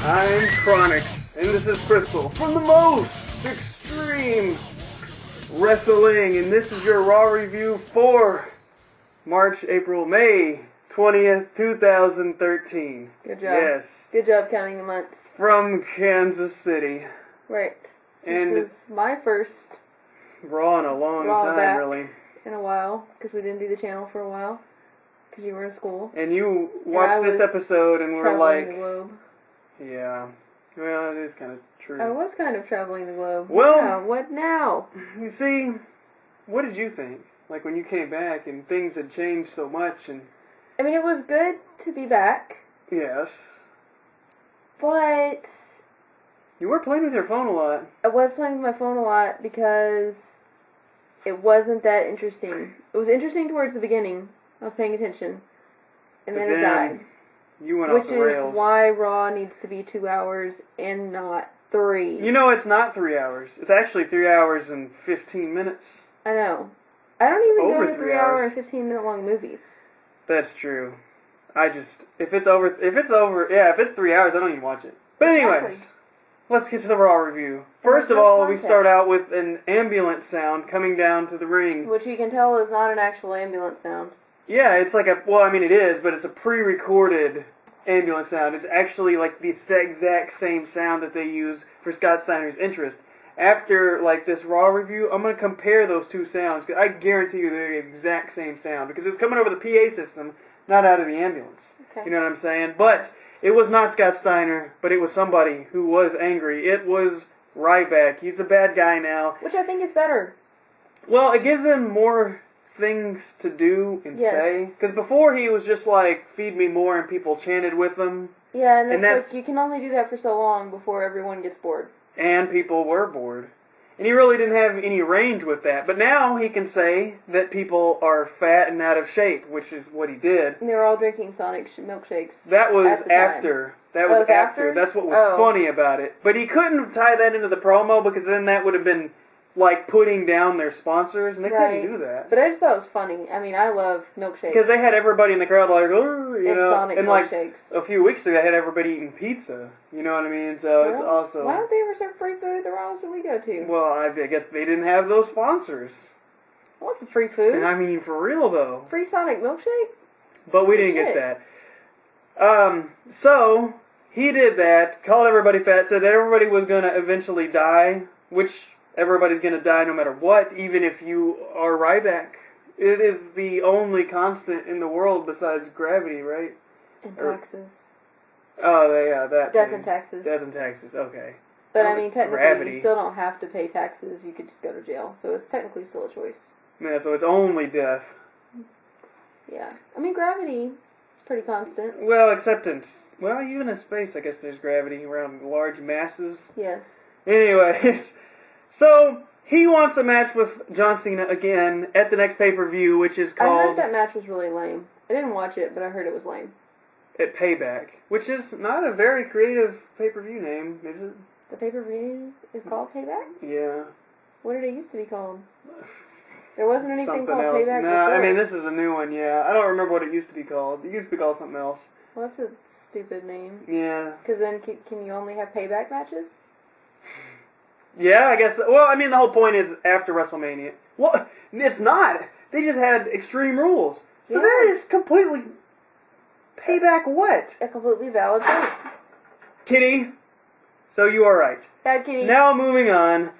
I'm Chronix, and this is Crystal from the most extreme wrestling, and this is your Raw review for March, April, May 20th, 2013. Good job. Yes. Good job counting the months. From Kansas City. Right. And this is my first Raw in a long Raw time, back really. in a while, because we didn't do the channel for a while, because you were in school. And you watched this episode and were like... the globe. Yeah. Well, it is kind of true. I was kind of traveling the globe. Well... Yeah, what now? You see, what did you think? Like when you came back and things had changed so much and... I mean, it was good to be back. Yes. But... You were playing with your phone a lot. I was playing with my phone a lot because it wasn't that interesting. It was interesting towards the beginning. I was paying attention. And then it died. You went off the rails. Which is why Raw needs to be 2 hours and not 3. You know, it's not 3 hours. It's actually 3 hours and 15 minutes. I know. I don't even go to 3 3-hour hours. and 15-minute long movies. That's true. If it's 3 hours, I don't even watch it. But anyways, Exactly. Let's get to the Raw review. First of all, we start out with an ambulance sound coming down to the ring. Which you can tell is not an actual ambulance sound. Yeah, it's like it is, but it's a pre-recorded ambulance sound. It's actually like the exact same sound that they use for Scott Steiner's Interest. After, like, this Raw review, I'm going to compare those two sounds. I guarantee you they're the exact same sound. Because it's coming over the PA system, not out of the ambulance. Okay. You know what I'm saying? But it was not Scott Steiner, but it was somebody who was angry. It was Ryback. He's a bad guy now. Which I think is better. Well, it gives him more things to do and say. Because before he was just like, feed me more, and people chanted with him. Yeah, and that's like, you can only do that for so long before everyone gets bored. And people were bored. And he really didn't have any range with that. But now he can say that people are fat and out of shape, which is what he did. And they were all drinking Sonic milkshakes. That was after. That was after. That's what was funny about it. But he couldn't tie that into the promo because then that would have been like putting down their sponsors, and they couldn't do that. But I just thought it was funny. I mean, I love milkshakes. Because they had everybody in the crowd like, oh, you know. Sonic and like milkshakes. a few weeks ago, they had everybody eating pizza. You know what I mean? So it's also... Why don't they ever serve free food at the Raws that we go to? Well, I guess they didn't have those sponsors. I want some free food. I mean, for real, though. Free Sonic milkshake? But we didn't get that. So, he did that, called everybody fat, said that everybody was going to eventually die, which everybody's going to die no matter what, even if you are Ryback. It is the only constant in the world besides gravity, right? And taxes. Oh, yeah, that Death thing. and taxes. Death and taxes, okay. But I mean, technically, gravity. you still don't have to pay taxes. You could just go to jail. So it's technically still a choice. Yeah, so it's only death. Yeah. I mean, gravity is pretty constant. Well, acceptance. Well, even in space, I guess there's gravity around large masses. Yes. Anyways, so he wants a match with John Cena again at the next pay-per-view, which is called... I heard that match was really lame. I didn't watch it, but I heard it was lame. At Payback, which is not a very creative pay-per-view name, is it? The pay-per-view is called Payback? Yeah. What did it used to be called? There wasn't anything Something called else. Payback No, before. I mean, this is a new one, yeah. I don't remember what it used to be called. It used to be called something else. Well, that's a stupid name. Yeah. Because then can you only have payback matches? Yeah, I guess. Well, I mean, the whole point is after WrestleMania. Well, it's not. They just had Extreme Rules. So that is completely... Payback what? A completely valid point. Kitty, so you are right. Bad kitty. Now moving on.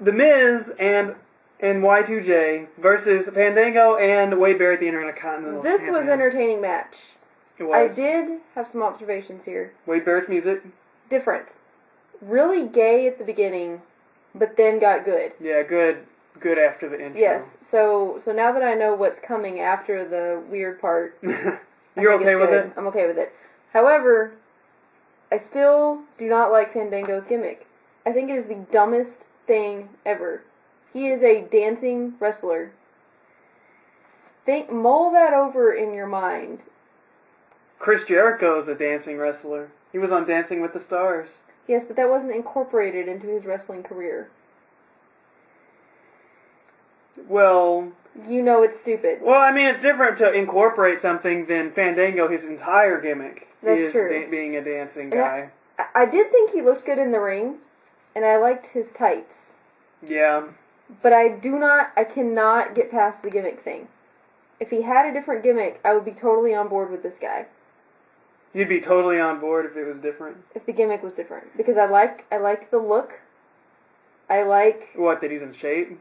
The Miz and Y2J versus Fandango and Wade Barrett, the Intercontinental This Champion. was an entertaining match. It was. I did have some observations here. Wade Barrett's music? Different. Really gay at the beginning, but then got good. Yeah, good after the intro. Yes. So now that I know what's coming after the weird part, You're okay with it? I'm okay with it. However, I still do not like Fandango's gimmick. I think it is the dumbest thing ever. He is a dancing wrestler. Mull that over in your mind. Chris Jericho is a dancing wrestler. He was on Dancing with the Stars. Yes, but that wasn't incorporated into his wrestling career. Well... You know it's stupid. Well, I mean, it's different to incorporate something than Fandango. His entire gimmick is true. being a dancing guy. I did think he looked good in the ring, and I liked his tights. Yeah. But I cannot get past the gimmick thing. If he had a different gimmick, I would be totally on board with this guy. You'd be totally on board if it was different? If the gimmick was different. Because I like the look. I like... What, that he's in shape?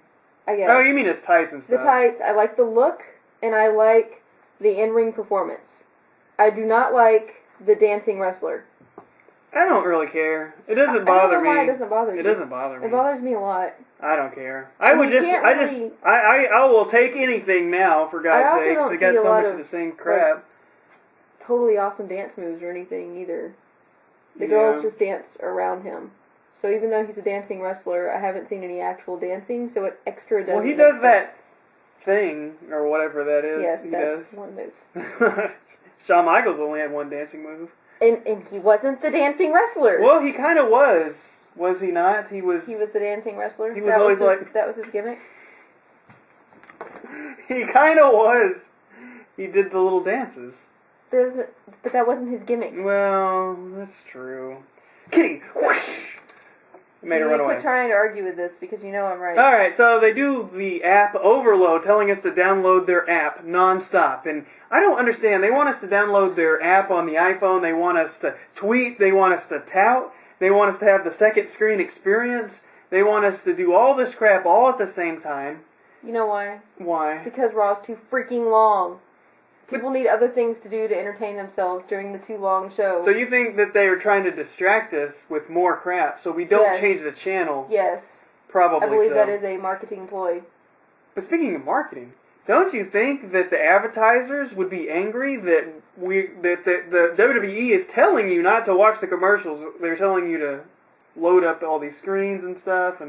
I guess. Oh, you mean his tights and stuff. The tights. I like the look, and I like the in-ring performance. I do not like the dancing wrestler. I don't really care. It doesn't bother me. I don't know why it doesn't bother you. It doesn't bother me. It bothers me a lot. I don't care. I will take anything now, for God's sakes. They got so much of the same crap. Like, totally awesome dance moves or anything either. The girls just dance around him. So even though he's a dancing wrestler, I haven't seen any actual dancing, so it extra doesn't. Well, he does that thing, or whatever that is. Yes, that's one move. Shawn Michaels only had one dancing move. And he wasn't the dancing wrestler. Well, he kind of was. Was he not? He was the dancing wrestler? He was always that was his gimmick? He kind of was. He did the little dances. But that wasn't his gimmick. Well, that's true. Kitty! Whoosh! Made her run away. Quit trying to argue with this because you know I'm right. Alright, so they do the app overload, telling us to download their app non-stop. And I don't understand. They want us to download their app on the iPhone. They want us to tweet. They want us to tout. They want us to have the second screen experience. They want us to do all this crap all at the same time. You know why? Why? Because Raw's too freaking long. People need other things to do to entertain themselves during the too long show. So you think that they were trying to distract us with more crap so we don't change the channel? Yes. Probably so. I believe that is a marketing ploy. But speaking of marketing, don't you think that the advertisers would be angry that the WWE is telling you not to watch the commercials? They're telling you to load up all these screens and stuff,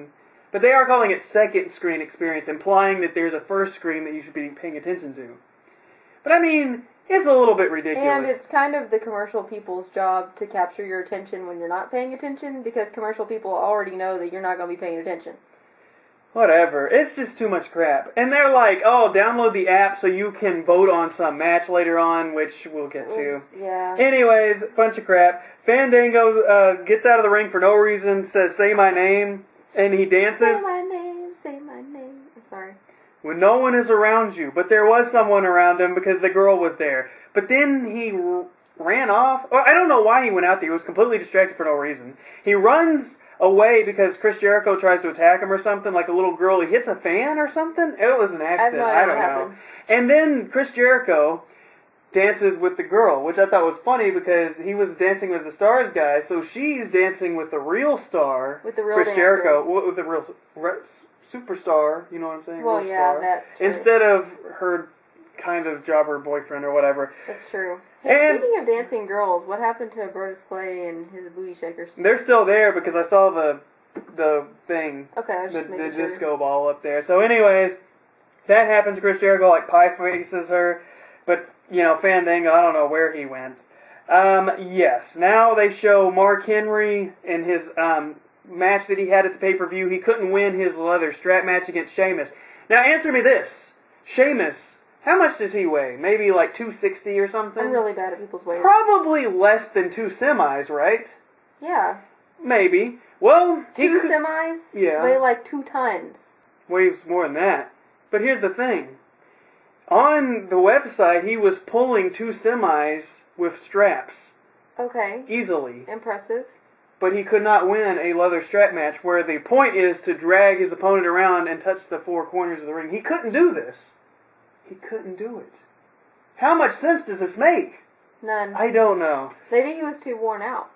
but they are calling it second screen experience, implying that there's a first screen that you should be paying attention to. But I mean, it's a little bit ridiculous. And it's kind of the commercial people's job to capture your attention when you're not paying attention, because commercial people already know that you're not going to be paying attention. Whatever. It's just too much crap. And they're like, oh, download the app so you can vote on some match later on, which we'll get to. Yeah. Anyways, bunch of crap. Fandango gets out of the ring for no reason, says, say my name, and he dances. Say my name, say my name. I'm sorry. When no one is around you. But there was someone around him because the girl was there. But then he ran off. Well, I don't know why he went out there. He was completely distracted for no reason. He runs away because Chris Jericho tries to attack him or something, like a little girl. He hits a fan or something. It was an accident. I don't know. And then Chris Jericho dances with the girl, which I thought was funny because he was dancing with the Stars guy, so she's dancing with the real star, with the real Chris dancer. Jericho, with the real superstar. You know what I'm saying? Well, real yeah, star. that. True. Instead of her kind of jobber boyfriend or whatever. That's true. Hey, speaking of dancing girls, what happened to Brodus Clay and his booty shakers? They're still there because I saw the thing. Okay, I was just the disco ball up there. So, anyways, that happens. Chris Jericho pie faces her, but Fandango, I don't know where he went. Yes. Now they show Mark Henry in his match that he had at the pay-per-view. He couldn't win his leather strap match against Sheamus. Now, answer me this: Sheamus, how much does he weigh? Maybe 260 or something? I'm really bad at people's weights. Probably less than 2 semis, right? Yeah. Maybe. Well, semis? Yeah. Weigh 2 tons. Weighs more than that. But here's the thing. On the website, he was pulling 2 semis with straps. Okay. Easily. Impressive. But he could not win a leather strap match where the point is to drag his opponent around and touch the 4 corners of the ring. He couldn't do this. He couldn't do it. How much sense does this make? None. I don't know. Maybe he was too worn out.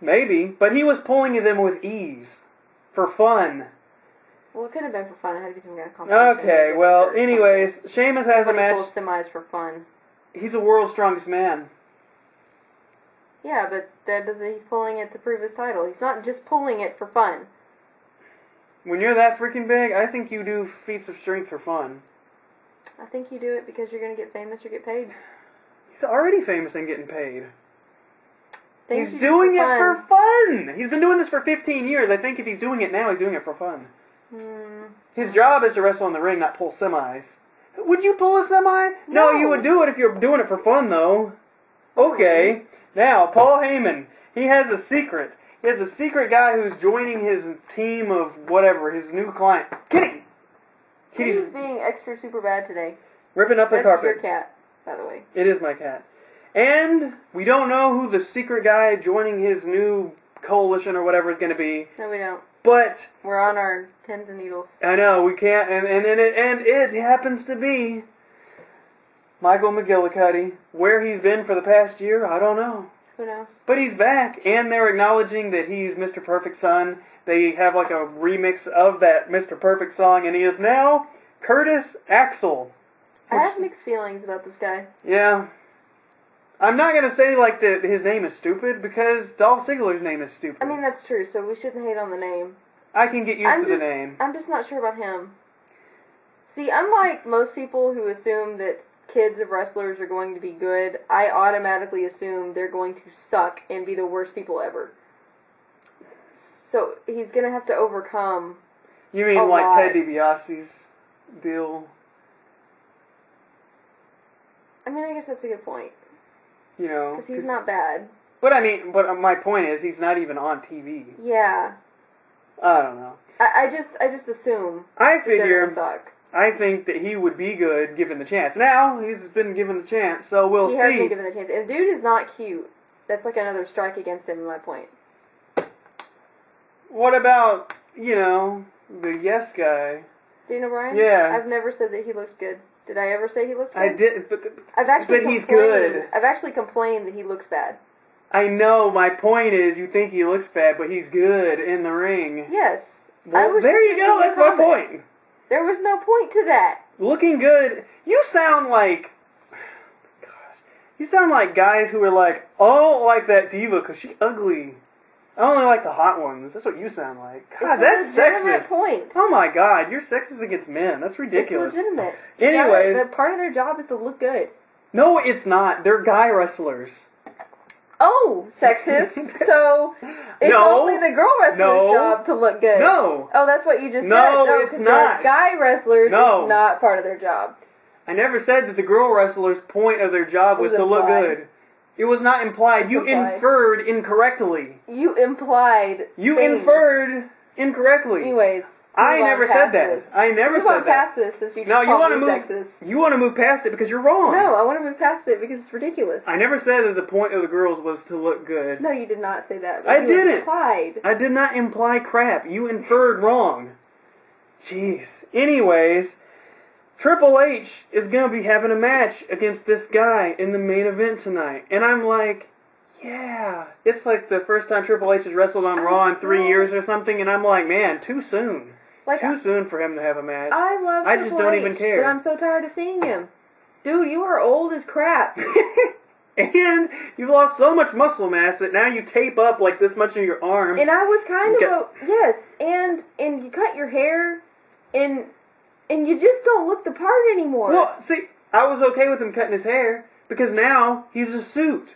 Maybe. But he was pulling them with ease. For fun. Well, it could have been for fun. It had to be some kind of competition. Okay, well, anyways, Sheamus has a match. Pulls semis for fun. He's the world's strongest man. Yeah, but he's pulling it to prove his title. He's not just pulling it for fun. When you're that freaking big, I think you do feats of strength for fun. I think you do it because you're going to get famous or get paid. He's already famous and getting paid. Things he's doing it for fun. He's been doing this for 15 years. I think if he's doing it now, he's doing it for fun. His job is to wrestle in the ring, not pull semis. Would you pull a semi? No, you would do it if you're doing it for fun, though. Okay. Now, Paul Heyman, he has a secret. He has a secret guy who's joining his team of whatever, his new client. Kitty! Kitty's being extra super bad today. Ripping up the carpet. That's your cat, by the way. It is my cat. And we don't know who the secret guy joining his new coalition or whatever is going to be. No, we don't. But we're on our pins and needles. I know, we can't, and it happens to be Michael McGillicuddy. Where he's been for the past year, I don't know. Who knows? But he's back, and they're acknowledging that he's Mr. Perfect's son. They have like a remix of that Mr. Perfect song, and he is now Curtis Axel. I have mixed feelings about this guy. Yeah. I'm not going to say like that his name is stupid, because Dolph Ziggler's name is stupid. I mean, that's true, so we shouldn't hate on the name. I can get used to the name. I'm just not sure about him. See, unlike most people who assume that kids of wrestlers are going to be good, I automatically assume they're going to suck and be the worst people ever. So he's going to have to overcome. You mean like Ted DiBiase's deal? I mean, I guess that's a good point. You know, because he's not bad. But I mean, my point is, he's not even on TV. Yeah. I don't know. I just assume. I figure. Suck. I think that he would be good given the chance. Now he's been given the chance, so we'll see. He has been given the chance, and dude is not cute. That's like another strike against him. In my point. What about the yes guy? Daniel Bryan? Yeah. I've never said that he looked good. Did I ever say he looked good? I did, but he's good. I've actually complained that he looks bad. I know. My point is, you think he looks bad, but he's good in the ring. Yes. Well, there you go. That's my point. There was no point to that. Looking good. You sound like... God. You sound like guys who are like, oh, I don't like that diva because she's ugly. I only like the hot ones. That's what you sound like. God, that's sexist. Point. Oh my God, you're sexist against men. That's ridiculous. It's legitimate. Anyways, the part of their job is to look good. No, it's not. They're guy wrestlers. Oh, sexist. So it's only the girl wrestler's job to look good. No. Oh, that's what you just said. No, it's not. Guy wrestlers is not part of their job. I never said that the girl wrestlers' point of their job was to look good. It was not implied. You inferred incorrectly. You implied. You inferred incorrectly. Anyways, I never said that. I never said that. Past this, since you just called me sexist. You want to move past it because you're wrong. No, I want to move past it because it's ridiculous. I never said that the point of the girls was to look good. No, you did not say that. I didn't. Implied. I did not imply crap. You inferred wrong. Jeez. Anyways, Triple H is going to be having a match against this guy in the main event tonight. And I'm like, yeah. It's like the first time Triple H has wrestled on Raw in 3 years or something. And I'm like, man, too soon. Too soon for him to have a match. I love Triple H, just don't even care. But I'm so tired of seeing him. Dude, you are old as crap. And you've lost so much muscle mass that now you tape up like this much of your arm. And I was kind of yes, and you cut your hair, and you just don't look the part anymore. Well, see, I was okay with him cutting his hair because now he's a suit.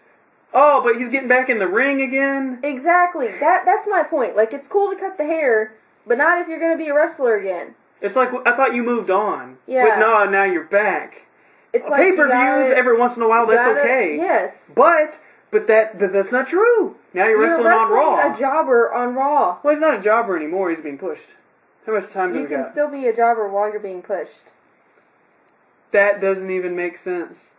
Oh, but he's getting back in the ring again. Exactly. That's my point. Like, it's cool to cut the hair, but not if you're going to be a wrestler again. It's like, I thought you moved on. Yeah. But no, now you're back. It's like pay-per-views every once in a while, that's okay. Yes. But that's not true. Now you're wrestling on Raw. A jobber on Raw. Well, he's not a jobber anymore. He's being pushed. How much time do we got? You can still be a jobber while you're being pushed. That doesn't even make sense.